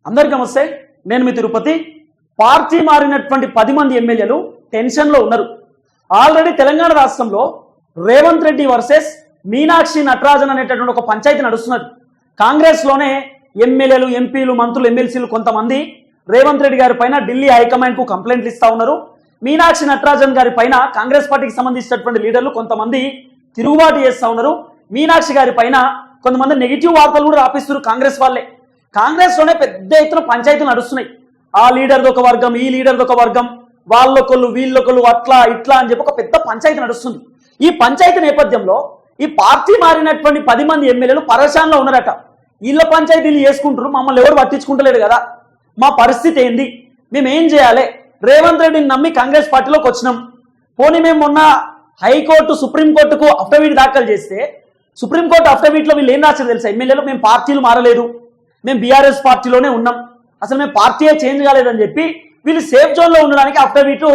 అందరికీ నమస్తే. నేను మీ తిరుపతి. పార్టీ మారినటువంటి 10 మంది ఎమ్మెల్యేలు టెన్షన్లో ఉన్నారు. ఆల్రెడీ తెలంగాణ రాష్ట్రంలో రేవంత్ రెడ్డి వర్సెస్ మీనాక్షి నటరాజన్ అనేటటువంటి ఒక పంచాయతీ నడుస్తున్నది. కాంగ్రెస్లోనే ఎమ్మెల్యేలు, ఎంపీలు, మంత్రులు, ఎమ్మెల్సీలు కొంతమంది రేవంత్ రెడ్డి గారి పైన ఢిల్లీ హైకమాండ్కు కంప్లైంట్లు ఇస్తా ఉన్నారు. మీనాక్షి నటరాజన్ గారి పైన కాంగ్రెస్ పార్టీకి సంబంధించినటువంటి లీడర్లు కొంతమంది తిరుగుబాటు చేస్తూ ఉన్నారు. మీనాక్షి గారి పైన కొంతమంది నెగిటివ్ వార్తలు కూడా రాపిస్తున్నారు కాంగ్రెస్ వాళ్ళే. కాంగ్రెస్లోనే పెద్ద ఎత్తున పంచాయతీలు నడుస్తున్నాయి. ఆ లీడర్ది ఒక వర్గం, ఈ లీడర్ది ఒక వర్గం, వాళ్ళొకళ్ళు వీళ్ళొకళ్ళు, అట్లా ఇట్లా అని చెప్పి ఒక పెద్ద పంచాయతీ నడుస్తుంది. ఈ పంచాయతీ నేపథ్యంలో ఈ పార్టీ మారినటువంటి 10 మంది ఎమ్మెల్యేలు పరేషాన్లో ఉన్నారట. వీళ్ళ పంచాయతీలు చేసుకుంటారు, మమ్మల్ని ఎవరు పట్టించుకుంటలేరు కదా, మా పరిస్థితి ఏంది, మేమేం చేయాలి? రేవంత్ రెడ్డిని నమ్మి కాంగ్రెస్ పార్టీలోకి వచ్చినాం. పోనీ మేము మొన్న హైకోర్టు, సుప్రీంకోర్టుకు అఫిడవిట్ దాఖలు చేస్తే సుప్రీంకోర్టు అఫిడవిట్లో వీళ్ళు ఏం రాశారు తెలుసా? ఎమ్మెల్యేలు మేము పార్టీలు మారలేదు, మేము బీఆర్ఎస్ పార్టీలోనే ఉన్నాం, అసలు మేము పార్టీయే చేంజ్ కాలేదని చెప్పి వీళ్ళు సేఫ్ జోన్లో ఉండడానికి అఫిడవిట్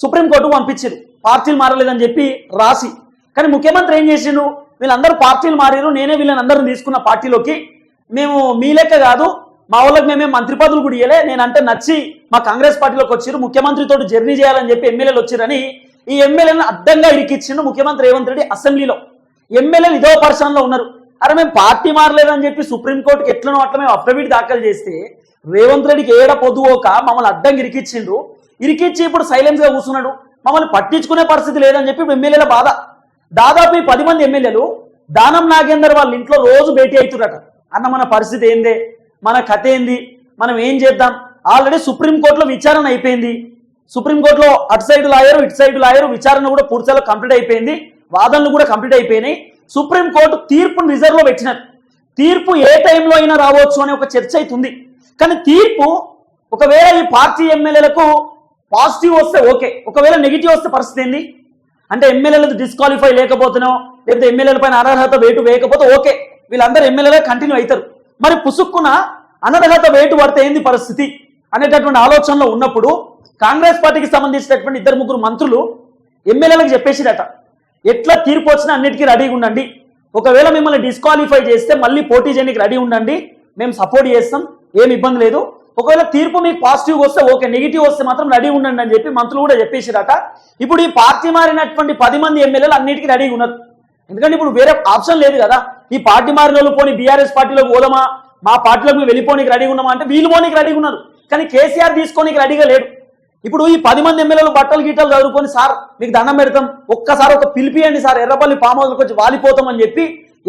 సుప్రీంకోర్టుకు పంపించారు, పార్టీలు మారలేదని చెప్పి రాసి. కానీ ముఖ్యమంత్రి ఏం చేసిండు? వీళ్ళందరూ పార్టీలు మారారు, నేనే వీళ్ళని అందరిని తీసుకున్న పార్టీలోకి, మేము మీ లెక్క కాదు, మా వాళ్ళకి మేమే మంత్రి పదవులు కూడా ఇయ్యలే, నేనంటే నచ్చి మా కాంగ్రెస్ పార్టీలోకి వచ్చారు, ముఖ్యమంత్రితో జర్నీ చేయాలని చెప్పి ఎమ్మెల్యేలు వచ్చారని ఈ ఎమ్మెల్యేలను అడ్డంగా ఇరికిచ్చిండు ముఖ్యమంత్రి రేవంత్ రెడ్డి అసెంబ్లీలో. ఎమ్మెల్యేలు ఇదో పర్సన్లో ఉన్నారు. అరే మేము పార్టీ మారలేదని చెప్పి సుప్రీంకోర్టుకి ఎట్లనో అట్లా మేము అఫిడవిట్ దాఖలు చేస్తే రేవంత్ రెడ్డికి ఏడ పొద్దుపోక మమ్మల్ని అడ్డంగా ఇరికిచ్చిండు. ఇరికిచ్చి ఇప్పుడు సైలెన్స్ గా కూర్చున్నాడు, మమ్మల్ని పట్టించుకునే పరిస్థితి లేదని చెప్పి ఎమ్మెల్యేల బాధ. దాదాపు ఈ 10 మంది ఎమ్మెల్యేలు దానం నాగేందర్ వాళ్ళ ఇంట్లో రోజు భేటీ అవుతున్నట. అన్న మన పరిస్థితి ఏందే, మన కథ ఏంది, మనం ఏం చేద్దాం? ఆల్రెడీ సుప్రీంకోర్టులో విచారణ అయిపోయింది. సుప్రీంకోర్టులో అటు సైడ్ లాయరు, ఇటు సైడ్ లాయరు, విచారణ కూడా పూర్తిగా కంప్లీట్ అయిపోయింది, వాదనలు కూడా కంప్లీట్ అయిపోయినాయి. సుప్రీంకోర్టు తీర్పును రిజర్వ్ లో పెట్టినారు. తీర్పు ఏ టైంలో అయినా రావచ్చు అనే ఒక చర్చ అవుతుంది. కానీ తీర్పు ఒకవేళ ఈ పార్టీ ఎమ్మెల్యేలకు పాజిటివ్ వస్తే ఓకే, ఒకవేళ నెగిటివ్ వస్తే పరిస్థితి ఏంది అంటే ఎమ్మెల్యేలకు డిస్క్వాలిఫై లేకపోతున్నావు, లేకపోతే ఎమ్మెల్యేల పైన అనర్హత వేటు వేయకపోతే ఓకే, వీళ్ళందరూ ఎమ్మెల్యేలే కంటిన్యూ అవుతారు. మరి పుసుక్కున అనర్హత వేటు పడితే ఏంది పరిస్థితి అనేటటువంటి ఆలోచనలో ఉన్నప్పుడు కాంగ్రెస్ పార్టీకి సంబంధించినటువంటి 2-3 మంత్రులు ఎమ్మెల్యేలకు చెప్పేసిరట, ఎట్లా తీర్పు వచ్చినా అన్నిటికీ రెడీగా ఉండండి, ఒకవేళ మిమ్మల్ని డిస్క్వాలిఫై చేస్తే మళ్ళీ పోటీ చేయడానికి రెడీ ఉండండి, మేము సపోర్ట్ చేస్తాం, ఏమి ఇబ్బంది లేదు, ఒకవేళ తీర్పు మీకు పాజిటివ్ వస్తే ఓకే, నెగిటివ్ వస్తే మాత్రం రెడీ ఉండండి అని చెప్పి మంత్రులు కూడా చెప్పేసిరట. ఇప్పుడు ఈ పార్టీ మారినటువంటి 10 మంది ఎమ్మెల్యేలు అన్నిటికీ రెడీగా ఉన్నారు. ఎందుకంటే ఇప్పుడు వేరే ఆప్షన్ లేదు కదా. ఈ పార్టీ మారిన వాళ్ళు పోనీ బీఆర్ఎస్ పార్టీలోకి పోదామా, మా పార్టీలోకి వెళ్ళిపోనికి రెడీగా ఉన్నామా అంటే వీళ్ళు పోనీకి రెడీగా ఉన్నారు, కానీ కేసీఆర్ తీసుకోనికి రెడీగా లేడు. ఇప్పుడు ఈ 10 మంది ఎమ్మెల్యేలు బట్టలు గీటలు చదువుకొని సార్ మీకు దండం పెడతాం, ఒక్కసారి ఒక పిలిపియండి సార్, ఎర్రపల్లి ఫామ్ హౌస్కి వచ్చి వాలిపోతాం అని చెప్పి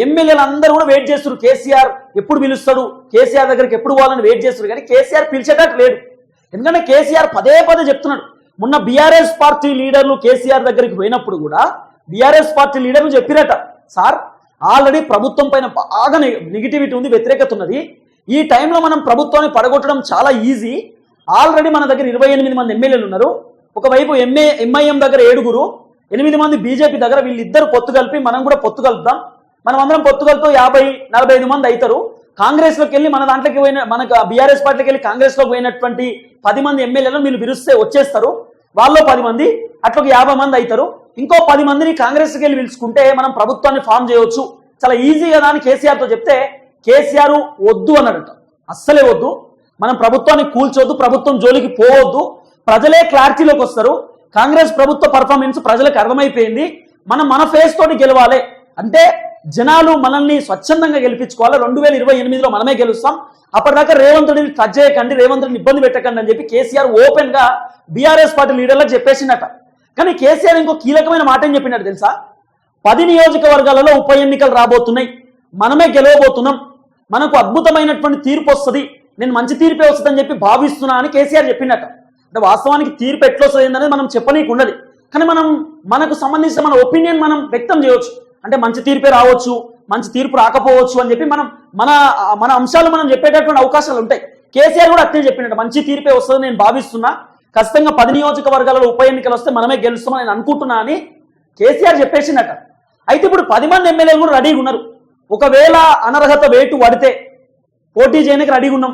ఎమ్మెల్యేలు అందరూ కూడా వెయిట్ చేస్తారు. కేసీఆర్ ఎప్పుడు పిలుస్తాడు, కేసీఆర్ దగ్గరికి ఎప్పుడు పోవాలని వెయిట్ చేస్తారు. కానీ కేసీఆర్ పిలిచేటట్టు లేడు. ఎందుకంటే కేసీఆర్ పదే చెప్తున్నాడు. మొన్న బీఆర్ఎస్ పార్టీ లీడర్లు కేసీఆర్ దగ్గరికి పోయినప్పుడు కూడా బీఆర్ఎస్ పార్టీ లీడర్లు చెప్పిరట, సార్ ఆల్రెడీ ప్రభుత్వం పైన బాగా నెగిటివిటీ ఉంది, వ్యతిరేకత ఉన్నది, ఈ టైంలో మనం ప్రభుత్వాన్ని పడగొట్టడం చాలా ఈజీ, ఆల్రెడీ మన దగ్గర 28 మంది ఎమ్మెల్యేలు ఉన్నారు, ఒకవైపు ఎంఐఎం దగ్గర 7, 8 మంది బీజేపీ దగ్గర, వీళ్ళిద్దరు పొత్తు కలిపి మనం కూడా పొత్తు కలుపుదాం, మనం అందరం పొత్తు కలిపి 50-45 మంది అవుతారు, కాంగ్రెస్లోకి వెళ్ళి మన దాంట్లోకి పోయిన మనకు బీఆర్ఎస్ పార్టీకి వెళ్ళి కాంగ్రెస్లోకి పోయినటువంటి 10 మంది ఎమ్మెల్యేలు మీరు పిలిస్తే వచ్చేస్తారు, వాళ్ళు 10 మంది అట్లా 50 మంది అవుతారు, ఇంకో 10 మందిని కాంగ్రెస్కి వెళ్ళి పిలుచుకుంటే మనం ప్రభుత్వాన్ని ఫామ్ చేయవచ్చు, చాలా ఈజీ కదా అని కేసీఆర్తో చెప్తే కేసీఆర్ వద్దు అన్నాడట. అస్సలే వద్దు, మనం ప్రభుత్వాన్ని కూల్చొద్దు, ప్రభుత్వం జోలికి పోవద్దు, ప్రజలే క్లారిటీలోకి వస్తారు, కాంగ్రెస్ ప్రభుత్వ పర్ఫార్మెన్స్ ప్రజలకు అర్థమైపోయింది, మనం మన ఫేస్ తోటి గెలవాలి అంటే జనాలు మనల్ని స్వచ్ఛందంగా గెలిపించుకోవాలి, 2028లో మనమే గెలుస్తాం, అప్పటిదాకా రేవంత్ రెడ్డిని టచ్ చేయకండి, రేవంత్ రెడ్డిని ఇబ్బంది పెట్టకండి అని చెప్పి కేసీఆర్ ఓపెన్ గా బీఆర్ఎస్ పార్టీ లీడర్లకు చెప్పేసిందట. కానీ కేసీఆర్ ఇంకో కీలకమైన మాట ఏం చెప్పినట్టు తెలుసా? 10 నియోజకవర్గాలలో ఉప ఎన్నికలు రాబోతున్నాయి, మనమే గెలవబోతున్నాం, మనకు అద్భుతమైనటువంటి తీర్పు వస్తుంది, నేను మంచి తీర్పే వస్తుందని చెప్పి భావిస్తున్నా అని కేసీఆర్ చెప్పినట్ట. అంటే వాస్తవానికి తీర్పు ఎట్లా వస్తుంది అనేది మనం చెప్పనీకి ఉండదు, కానీ మనకు సంబంధించిన మన ఒపీనియన్ మనం వ్యక్తం చేయవచ్చు. అంటే మంచి తీర్పే రావచ్చు, మంచి తీర్పు రాకపోవచ్చు అని చెప్పి మన అంశాలు మనం చెప్పేటటువంటి అవకాశాలు ఉంటాయి. కేసీఆర్ కూడా అట్లే చెప్పినట్టు, మంచి తీర్పే వస్తుందని నేను భావిస్తున్నా, ఖచ్చితంగా 10 నియోజకవర్గాలలో ఉప ఎన్నికలు వస్తే మనమే గెలుస్తామని నేను అనుకుంటున్నా అని కేసీఆర్ చెప్పేసిందట. అయితే ఇప్పుడు 10 మంది ఎమ్మెల్యేలు కూడా రెడీగా ఉన్నారు, ఒకవేళ అనర్హత వేటు పడితే పోటీ చేయడానికి రెడీగా ఉన్నాం,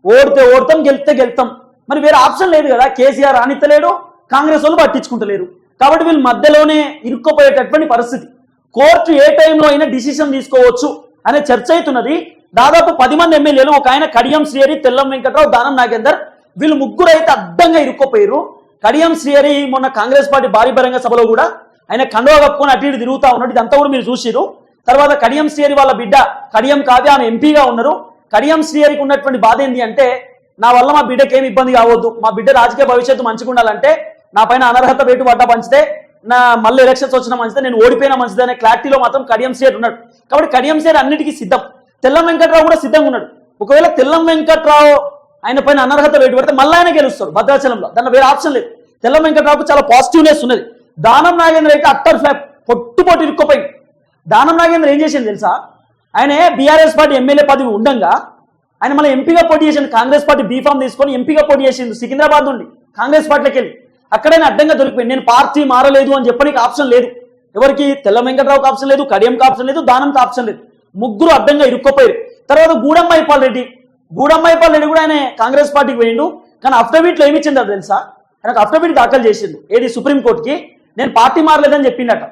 ఓడితే ఓడతాం, గెలిస్తే గెలుతాం, మరి వేరే ఆప్షన్ లేదు కదా. కేసీఆర్ రానిత్తలేడు, కాంగ్రెస్ వాళ్ళు పట్టించుకుంటలేరు, కాబట్టి వీళ్ళు మధ్యలోనే ఇరుక్కుపోయేటటువంటి పరిస్థితి. కోర్టు ఏ టైంలో అయినా డిసిషన్ తీసుకోవచ్చు అనే చర్చ అవుతున్నది. దాదాపు 10 మంది ఎమ్మెల్యేలు, ఒక ఆయన కడియం శ్రీహరి, తెల్లం వెంకట్రావు, దానం నాగేందర్, వీళ్ళు ముగ్గురు అయితే అడ్డంగా ఇరుక్కుపోయారు. కడియం శ్రీహరి మొన్న కాంగ్రెస్ పార్టీ భారీ బహిరంగ సభలో కూడా ఆయన కండువా కప్పుకొని అటు ఇటు తిరుగుతా ఉన్నాడు. ఇదంతా కూడా మీరు చూసిరు. తర్వాత కడియం శ్రీహరి వాళ్ళ బిడ్డ కడియం కావ్య ఆమె ఎంపీగా ఉన్నారు. కడియం శ్రీహరికి ఉన్నటువంటి బాధ ఏంటి అంటే, నా వల్ల మా బిడ్డకి ఏమి ఇబ్బంది కావద్దు, మా బిడ్డ రాజకీయ భవిష్యత్తు మంచిగా ఉండాలంటే, నా పైన అనర్హత వేటు పడ్డా మంచిదే, నా మళ్ళీ ఎలక్షన్స్ వచ్చినా మంచిదే, నేను ఓడిపోయినా మంచిదే అనే క్లారిటీలో మాత్రం కడియం శ్రీహరి ఉన్నాడు. కాబట్టి కడియం శ్రీహరి అన్నిటికీ సిద్ధం. తెల్లం వెంకట్రావు కూడా సిద్ధంగా ఉన్నాడు. ఒకవేళ తెల్లం వెంకట్రావు ఆయన పైన అనర్హత వేటు పడితే మళ్ళీ ఆయన గెలుస్తాడు భద్రాచలంలో, దాంట్లో వేరే ఆప్షన్ లేదు. తెల్లం వెంకట్రావుకు చాలా పాజిటివ్నెస్ ఉన్నది. దానం నాగేంద్ర అయితే అట్టర్ ఫ్లాప్, పొట్టు ఇరుక్కుపోయింది. దానం నాగేంద్ర ఏం చేసింది తెలుసా, ఆయన బీఆర్ఎస్ పార్టీ ఎమ్మెల్యే పదవి ఉండంగా ఆయన మళ్ళీ ఎంపీగా పోటీ చేసింది. కాంగ్రెస్ పార్టీ బీఫామ్ తీసుకొని ఎంపీగా పోటీ చేసింది సికింద్రాబాద్ నుండి కాంగ్రెస్ పార్టీలోకి వెళ్ళి. అక్కడైనా అడ్డంగా దొరికిపోయింది. నేను పార్టీ మారలేదు అని చెప్పడానికి ఆప్షన్ లేదు ఎవరికి, తెల్లం వెంకట్రావుకి ఆప్షన్ లేదు, కడియంకి ఆప్షన్ లేదు, దానంకి ఆప్షన్ లేదు. ముగ్గురు అడ్డంగా ఇరుక్కుపోయారు. తర్వాత గూడెం మైపాల్ రెడ్డి కూడా ఆయన కాంగ్రెస్ పార్టీకి పోయిండు. కానీ అఫిడవిట్లో ఏమి ఇచ్చిందో తెలుసా, ఆయనకు అఫిడవిట్ దాఖలు చేసిండు ఏది సుప్రీంకోర్టుకి, నేను పార్టీ మారలేదని చెప్పిండట.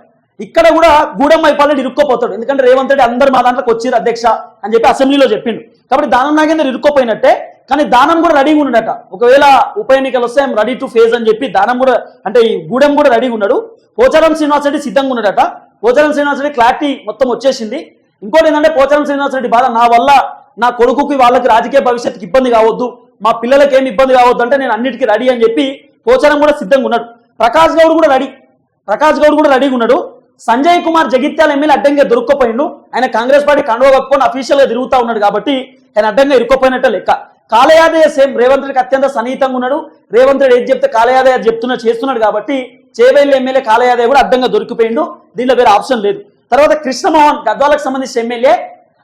ఇక్కడ కూడా గూడెం మైపాల్ రెడ్డి ఇరుక్కోపోతాడు. ఎందుకంటే రేవంత్ రెడ్డి అందరు మా దాంట్లోకి వచ్చిరు అధ్యక్ష అని చెప్పి అసెంబ్లీలో చెప్పిండు. కాబట్టి దానం నాగేందర్ ఇరుక్కోపోయినట్టే. కానీ దానం కూడా రెడీగా ఉన్నాడట, ఒకవేళ ఉప ఎన్నికలు వస్తే ఐఎమ్ రెడీ టు ఫేస్ అని చెప్పి దానం కూడా, అంటే ఈ గూడెం కూడా రెడీగా ఉన్నాడు. పోచారం శ్రీనివాస్ రెడ్డి సిద్ధంగా ఉన్నాడట. పోచారం శ్రీనివాస్ రెడ్డి క్లారిటీ మొత్తం వచ్చేసింది. ఇంకోటి ఏంటంటే పోచారం శ్రీనివాస్ రెడ్డి బాధ, నా వల్ల నా కొడుకుకి వాళ్ళకి రాజకీయ భవిష్యత్తుకి ఇబ్బంది కావద్దు, మా పిల్లలకి ఏమి ఇబ్బంది కావద్దు అంటే నేను అన్నిటికీ రెడీ అని చెప్పి పోచారం కూడా సిద్ధంగా ఉన్నాడు. ప్రకాష్ గౌడ్ కూడా రెడీగా ఉన్నాడు. సంజయ్ కుమార్ జగిత్యాల ఎమ్మెల్యే అడ్డంగా దొరుక్కుపోయిండు. ఆయన కాంగ్రెస్ పార్టీ కండువా కప్పుకొని అఫీషియల్ గా తిరుగుతా ఉన్నాడు కాబట్టి ఆయన అడ్డంగా ఇరుక్కుపోయినట్టే లెక్క. కాలయాదయ్య సేమ్ రేవంత్ రెడ్డికి అత్యంత సన్నిహితంగా ఉన్నాడు. రేవంత్ రెడ్డి ఏది చెప్తే కాలయాదయ్య చేస్తున్నాడు కాబట్టి చేవెళ్ళి ఎమ్మెల్యే కాలయాదయ్య కూడా అడ్డంగా దొరికిపోయిండు. దీనిలో వేరే ఆప్షన్ లేదు. తర్వాత కృష్ణమోహన్ గద్వాలకు సంబంధించిన ఎమ్మెల్యే,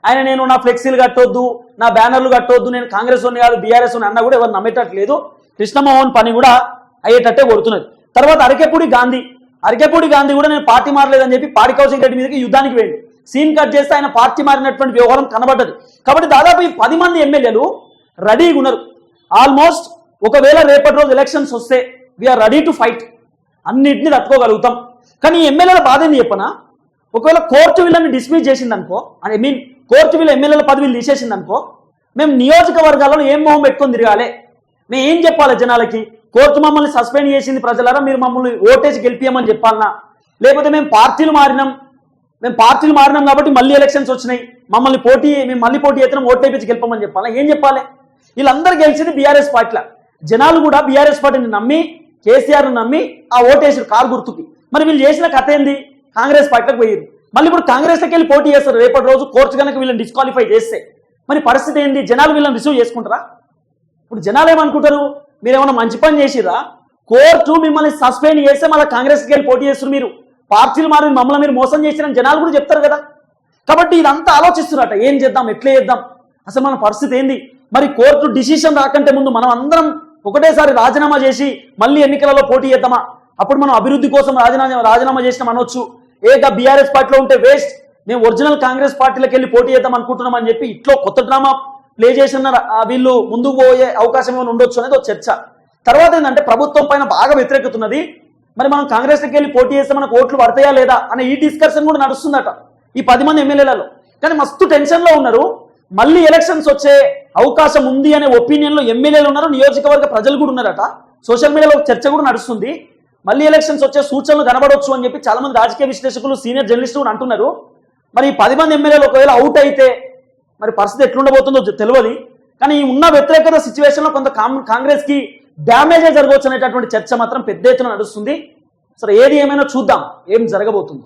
ఆయన నేను నా ఫ్లెక్సీలు కట్టొద్దు, నా బ్యానర్లు కట్టొద్దు, నేను కాంగ్రెస్ ఉన్ని కాదు బీఆర్ఎస్ ఉన్ని అన్నా కూడా ఎవరు నమ్మేటట్లేదు. కృష్ణమోహన్ పని కూడా అయ్యేటట్టే కొడుతున్నది. తర్వాత అరకెపూడి గాంధీ కూడా నేను పార్టీ మారలేదని చెప్పి పాడి కౌశిక్ రెడ్డి మీదకి యుద్ధానికి వెళ్ళి సీన్ కట్ చేస్తే ఆయన పార్టీ మారినటువంటి వ్యవహారం కనబడ్డది. కాబట్టి దాదాపు ఈ 10 మంది ఎమ్మెల్యేలు రెడీగా ఉన్నారు. ఆల్మోస్ట్ ఒకవేళ రేపటి రోజు ఎలక్షన్స్ వస్తే వీఆర్ రెడీ టు ఫైట్, అన్నింటినీ తట్టుకోగలుగుతాం. కానీ ఈ ఎమ్మెల్యేల బాధ ఏంది చెప్పనా, ఒకవేళ కోర్టు వీళ్ళని డిస్మిస్ చేసిందనుకో, కోర్టు వీళ్ళ ఎమ్మెల్యేల పదవిలు తీసేసిందనుకో, మేము నియోజకవర్గాలను ఏం మొహం పెట్టుకొని తిరగాలి, మేము ఏం చెప్పాలి జనాలకి, కోర్టు మమ్మల్ని సస్పెండ్ చేసింది ప్రజలారా మీరు మమ్మల్ని ఓటేసి గెలిపియమని చెప్పాలనా, లేకపోతే మేము పార్టీలు మారినాం కాబట్టి మళ్ళీ ఎలక్షన్స్ వచ్చినాయి మేము మళ్ళీ పోటీ చేస్తున్నాం ఓటేపించి గెలిపమని చెప్పాలా, ఏం చెప్పాలి? వీళ్ళందరూ గెలిచింది బీఆర్ఎస్ పార్టీల. జనాలు కూడా బీఆర్ఎస్ పార్టీని నమ్మి కేసీఆర్ని నమ్మి ఆ ఓటేసారు కారు గుర్తుకి. మరి వీళ్ళు చేసిన కథ ఏంది, కాంగ్రెస్ పార్టీలకు పోయారు. మళ్ళీ ఇప్పుడు కాంగ్రెస్కి వెళ్ళి పోటీ చేస్తారు. రేపటి రోజు కోర్టు కనుక వీళ్ళని డిస్క్వాలిఫై చేస్తే మరి పరిస్థితి ఏంది, జనాలు వీళ్ళని రిసీవ్ చేసుకుంటారా? ఇప్పుడు జనాలు ఏమనుకుంటారు, మీరేమన్నా మంచి పని చేసిరా, కోర్టు మిమ్మల్ని సస్పెండ్ చేస్తే మళ్ళీ కాంగ్రెస్కి వెళ్ళి పోటీ చేస్తారు, మీరు పార్టీలు మారి మమ్మల్ని మీరు మోసం చేసిరని జనాలు కూడా చెప్తారు కదా. కాబట్టి ఇదంతా ఆలోచిస్తున్నారట, ఏం చేద్దాం, ఎట్లా చేద్దాం, అసలు మన పరిస్థితి ఏంది. మరి కోర్టు డిసిషన్ రాకంటే ముందు మనం అందరం ఒకటేసారి రాజీనామా చేసి మళ్ళీ ఎన్నికలలో పోటీ చేద్దామా, అప్పుడు మనం అభివృద్ధి కోసం రాజీనామా చేసినాం అనొచ్చు. బీఆర్ఎస్ పార్టీలో ఉంటే వేస్ట్, మేము ఒరిజినల్ కాంగ్రెస్ పార్టీలకు వెళ్ళి పోటీ చేద్దాం అనుకుంటున్నాం అని చెప్పి ఇట్లా కొత్త డ్రామా ప్లే చేసిన వీళ్ళు ముందుకు పోయే అవకాశం ఏమైనా ఉండొచ్చు అనేది ఒక చర్చ. తర్వాత ఏంటంటే ప్రభుత్వం పైన బాగా వ్యతిరేకత ఉన్నది, మరి మనం కాంగ్రెస్కి వెళ్ళి పోటీ చేస్తే మనకు ఓట్లు పడతాయా లేదా అనే ఈ డిస్కషన్ కూడా నడుస్తుందట ఈ 10 మంది ఎమ్మెల్యేలలో. కానీ మస్తు టెన్షన్లో ఉన్నారు, మళ్ళీ ఎలక్షన్స్ వచ్చే అవకాశం ఉంది అనే ఒపీనియన్లో ఎమ్మెల్యేలు ఉన్నారు, నియోజకవర్గ ప్రజలు కూడా ఉన్నారట. సోషల్ మీడియాలో చర్చ కూడా నడుస్తుంది, మళ్ళీ ఎలక్షన్స్ వచ్చే సూచనలు కనబడవచ్చు అని చెప్పి చాలా మంది రాజకీయ విశ్లేషకులు సీనియర్ జర్నలిస్టులు కూడా అంటున్నారు. మరి ఈ 10 మంది ఎమ్మెల్యేలు ఒకవేళ అవుట్ అయితే మరి పరిస్థితి ఎట్లుండబోతుందో తెలియదు. కానీ ఈ ఉన్న వ్యతిరేకత సిచ్యువేషన్లో కొంత కాంగ్రెస్కి డ్యామేజే జరగవచ్చు అనేటటువంటి చర్చ మాత్రం పెద్ద ఎత్తున నడుస్తుంది. సరే ఏది ఏమైనా చూద్దాం ఏం జరగబోతుందో.